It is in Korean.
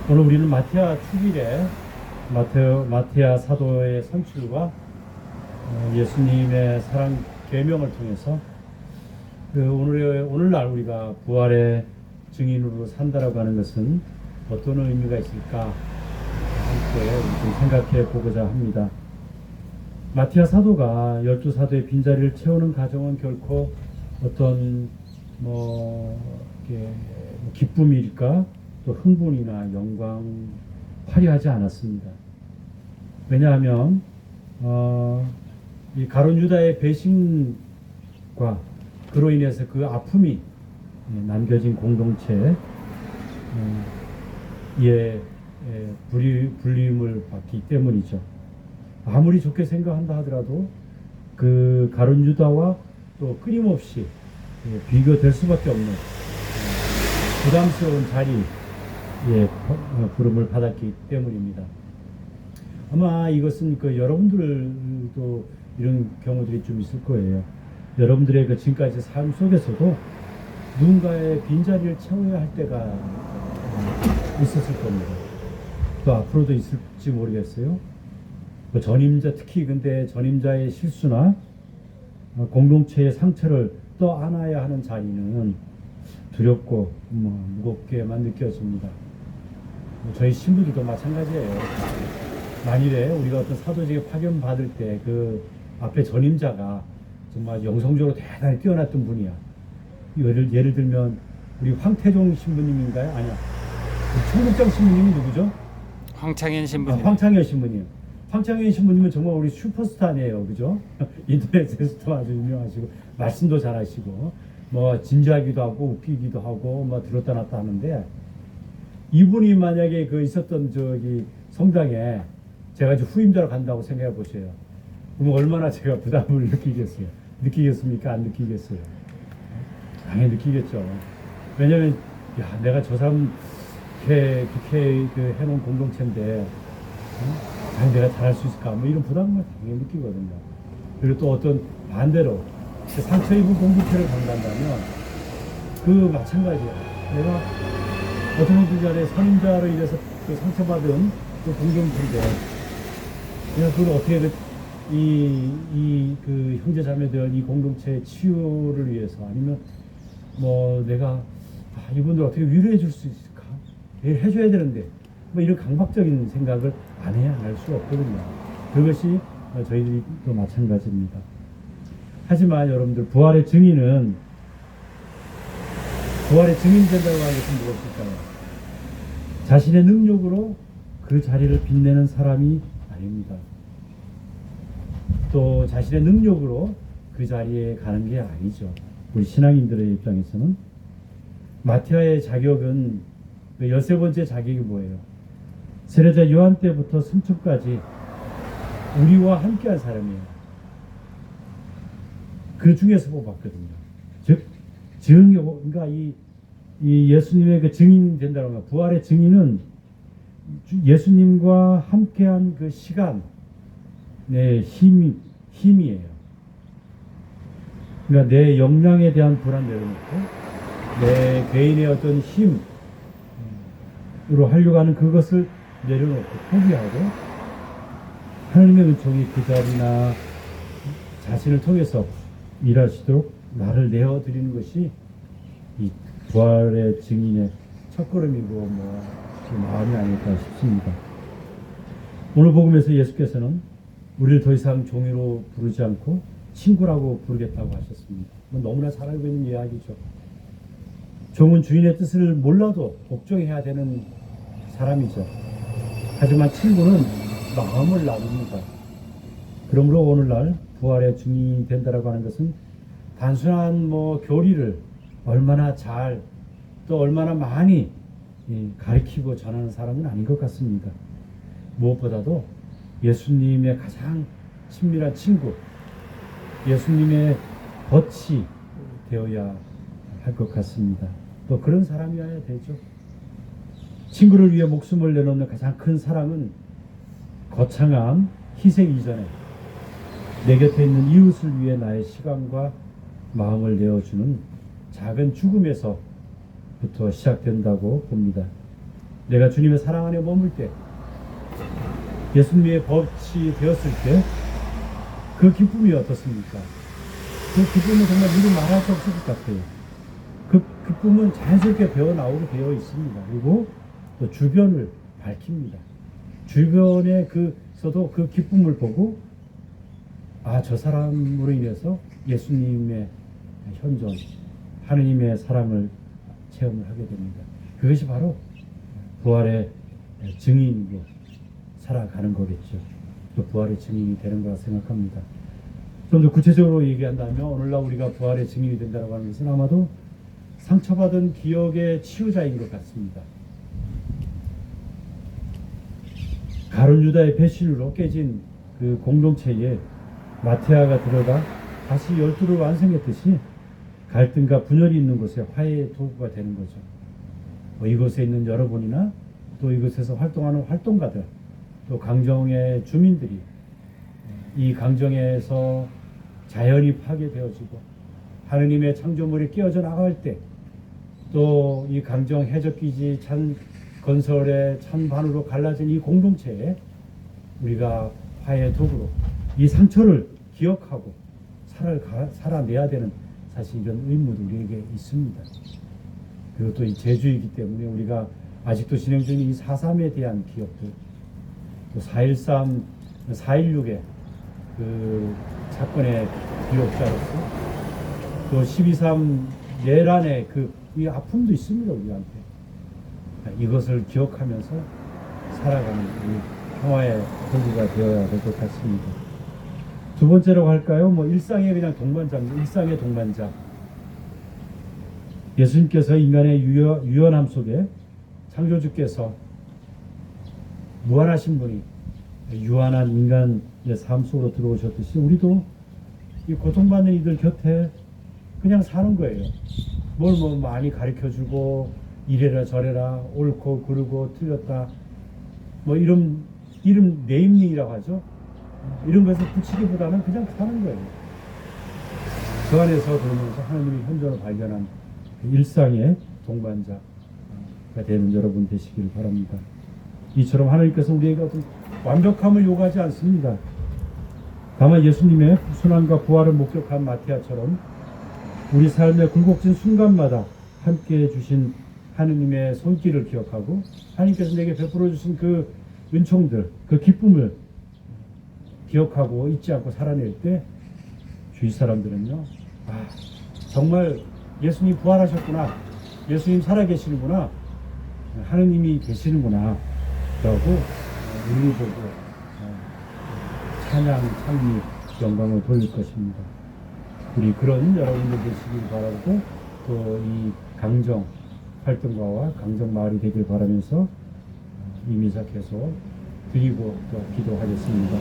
오늘 우리는 마태아 축일에 마태아 사도의 선출과 예수님의 사랑 계명을 통해서 오늘날 우리가 부활의 증인으로 산다라고 하는 것은 어떤 의미가 있을까 함께 좀 생각해 보고자 합니다. 마태아 사도가 12사도의 빈자리를 채우는 과정은 결코 어떤 기쁨일까 또 흥분이나 영광 화려하지 않았습니다. 왜냐하면 이 가룟 유다의 배신과 그로 인해서 그 아픔이 남겨진 공동체에 불리움을 받기 때문이죠. 아무리 좋게 생각한다 하더라도 그 가룟 유다와 또 끊임없이 비교될 수밖에 없는 부담스러운 자리에 부름을 받았기 때문입니다. 아마 이것은 여러분들도 이런 경우들이 좀 있을 거예요. 여러분들의 그 지금까지 삶 속에서도 누군가의 빈자리를 채워야 할 때가 있었을 겁니다. 또 앞으로도 있을지 모르겠어요. 전임자, 특히 근데 전임자의 실수나 공동체의 상처를 떠안아야 하는 자리는 두렵고 무겁게만 느껴집니다. 저희 신부들도 마찬가지예요. 만일에 우리가 어떤 사도직에 파견 받을 때 그 앞에 전임자가 정말 영성적으로 대단히 뛰어났던 분이야. 예를 들면 우리 황태종 신부님인가요? 아니야. 청국장 신부님이 누구죠? 황창현 신부님. 황창현 신부님. 황창현 신부님은 정말 우리 슈퍼스타네요. 그죠? 인터넷에서도 아주 유명하시고 말씀도 잘하시고 진지하기도 하고 웃기기도 하고 들었다 놨다 하는데, 이분이 만약에 있었던 성당에 제가 후임자로 간다고 생각해 보세요. 그럼 얼마나 제가 부담을 느끼겠어요? 느끼겠습니까? 안 느끼겠어요? 당연히 느끼겠죠. 왜냐면 내가 저 사람 이렇게 해놓은 공동체인데 과연 내가 잘할 수 있을까? 이런 부담을 당연히 느끼거든요. 그리고 또 어떤 반대로 상처 입은 공동체를 간다면 마찬가지야. 내가 어떤 분자의 선임자로 인해서 상처받은 공동체인데 내가 그걸 어떻게 형제 자매들 이 공동체의 치유를 위해서 아니면 내가 이분들 어떻게 위로해 줄 수 있을까? 해줘야 되는데 이런 강박적인 생각을 안 해야 할 수 없거든요. 그것이 저희들이 또 마찬가지입니다. 하지만 여러분들 부활의 증인 된다고 하는 것은 무엇일까요? 자신의 능력으로 그 자리를 빛내는 사람이 아닙니다. 또 자신의 능력으로 그 자리에 가는 게 아니죠. 우리 신앙인들의 입장에서는 마태아의 자격은 13번째 자격이 뭐예요? 세례자 요한 때부터 승천까지 우리와 함께한 사람이에요. 그 중에서 뽑았거든요. 그러니까 이 예수님의 증인이 된다는 거, 부활의 증인은 예수님과 함께한 그 시간, 힘이에요. 그러니까 내 역량에 대한 불안 내려놓고 내 개인의 어떤 힘으로 하려고 하는 그것을 내려놓고 포기하고 하나님의 은총이 그 자리나 자신을 통해서 일하시도록 나를 내어드리는 것이 이 부활의 증인의 첫걸음이고 그 마음이 아닐까 싶습니다. 오늘 복음에서 예수께서는 우리를 더 이상 종이로 부르지 않고 친구라고 부르겠다고 하셨습니다. 너무나 잘 알고 있는 이야기죠. 종은 주인의 뜻을 몰라도 복종해야 되는 사람이죠. 하지만 친구는 마음을 나눕니다. 그러므로 오늘날 부활의 증인이 된다라고 하는 것은 단순한 교리를 얼마나 잘 또 얼마나 많이 가르치고 전하는 사람은 아닌 것 같습니다. 무엇보다도 예수님의 가장 친밀한 친구, 예수님의 덫이 되어야 할 것 같습니다. 또 그런 사람이어야 되죠. 친구를 위해 목숨을 내놓는 가장 큰 사랑은 거창한 희생 이전에 내 곁에 있는 이웃을 위해 나의 시간과 마음을 내어주는 작은 죽음에서 부터 시작된다고 봅니다. 내가 주님의 사랑 안에 머물 때, 예수님의 법치 되었을 때 그 기쁨이 어떻습니까? 그 기쁨은 정말 이루 말할 수 없을 것 같아요. 그 기쁨은 자연스럽게 배어 나오게 되어 있습니다. 그리고 또 주변을 밝힙니다. 주변에서도 그 기쁨을 보고 저 사람으로 인해서 예수님의 현존, 하느님의 사랑을 체험을 하게 됩니다. 그것이 바로 부활의 증인으로 살아가는 거겠죠. 또 부활의 증인이 되는 거라 생각합니다. 좀 더 구체적으로 얘기한다면 오늘날 우리가 부활의 증인이 된다고 하는 것은 아마도 상처받은 기억의 치유자인 것 같습니다. 가룟 유다의 배신으로 깨진 그 공동체에 마태아가 들어가 다시 열두를 완성했듯이 갈등과 분열이 있는 곳에 화해의 도구가 되는 거죠. 이곳에 있는 여러분이나 또 이곳에서 활동하는 활동가들, 또 강정의 주민들이 이 강정에서 자연이 파괴되어지고 하느님의 창조물이 깨어져 나갈 때 또 이 강정 해적기지 찬 건설의 찬반으로 갈라진 이 공동체에 우리가 화해의 도구로 이 상처를 기억하고 살아내야 되는 사실 이런 의무도 우리에게 있습니다. 그리고 또 이 제주이기 때문에 우리가 아직도 진행 중인 이 4.3에 대한 기억들, 또 4.13, 4.16의 그 사건의 기록자로서 또 12.3 내란의 이 아픔도 있습니다, 우리한테. 이것을 기억하면서 살아가는 이 평화의 도구가 되어야 될 것 같습니다. 두 번째로 할까요? 일상의 그냥 동반자입니다. 일상의 동반자. 예수님께서 인간의 유연함 속에 창조주께서 무한하신 분이 유한한 인간의 삶 속으로 들어오셨듯이 우리도 이 고통받는 이들 곁에 그냥 사는 거예요. 뭘 많이 가르쳐주고 이래라 저래라 옳고 그르고 틀렸다 이름 네임링이라고 하죠. 이런 것을 붙이기보다는 그냥 사는 거예요. 그 안에서 들으면서 하나님의 현존을 발견한 일상의 동반자가 되는 여러분 되시길 바랍니다. 이처럼 하나님께서 우리에게 어떤 완벽함을 요구하지 않습니다. 다만 예수님의 순환과 부활을 목격한 마태아처럼 우리 삶의 굴곡진 순간마다 함께해 주신 하느님의 손길을 기억하고 하나님께서 내게 베풀어 주신 그 은총들, 그 기쁨을 기억하고 잊지 않고 살아낼 때 주위 사람들은요, 정말 예수님 부활하셨구나, 예수님 살아계시는구나, 하느님이 계시는구나 라고 우리 보고 찬양, 찬미, 영광을 돌릴 것입니다. 우리 그런 여러분들 되시길 바라고 또 이 강정 활동가와 강정 마을이 되길 바라면서 이 미사 계속 드리고 또 기도하겠습니다.